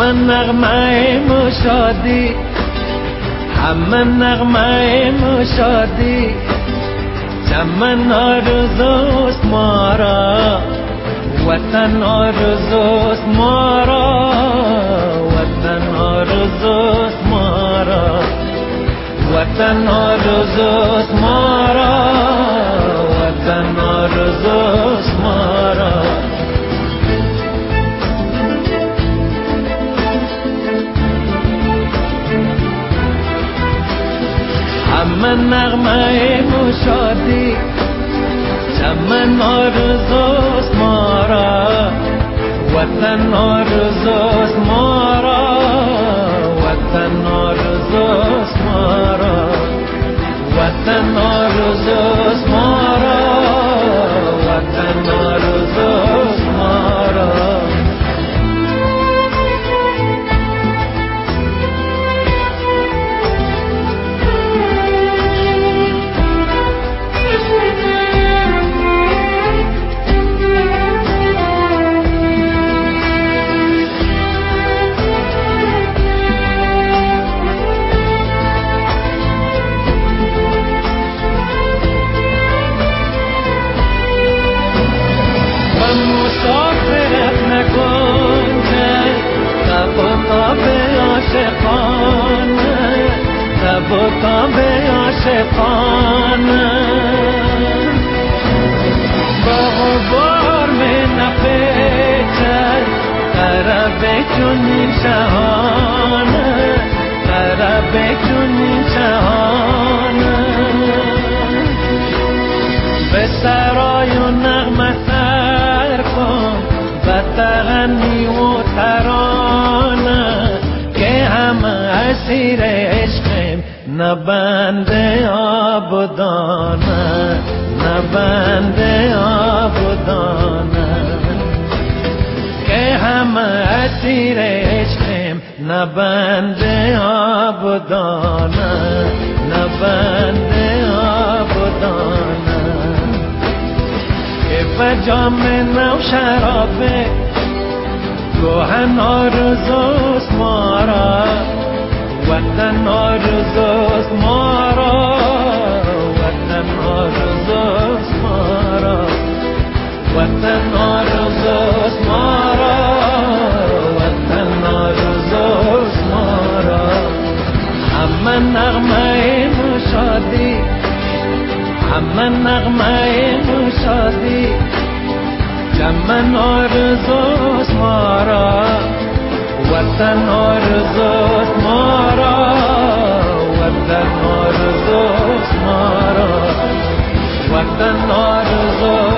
همه نغمه مشادی، همه نغمه مشادی، چمن آرزوست ما را، وطن آرزوست ما را، وطن آرزوست ما را، وطن آرزوست ما را، وطن آرزوست ما را. همه نغمه مشادی، چمن آرزوست ما را، وطن آرزوست ما را، وطن آرزوست ما را، وطن آرزوست ما را، وطن آرزوست ما را. تاب عاشقانه با غبار می نپیچد طرب چنین شهانه، طرب چنین شهانه. به سرای و نغمه سر کن به تغنی و ترانه که همه اسیر عشقیم، نه بنده آبدانه، نه بنده آبدانه که همه اسیر عشقیم، نه بنده آبدانه، نه بنده آبدانه. که به جام نو شرابه گوهن آرزوست ما را، وطن آرزوست ما را، وطن آرزوست ما را، وطن آرزوست ما را، وطن آرزوست ما را. همه نغمه مشادی، همه نغمه مشادی، چمن آرزوست ما را، وطن آرزوست ما را، وطن آرزوست ما را، وطن آرزوست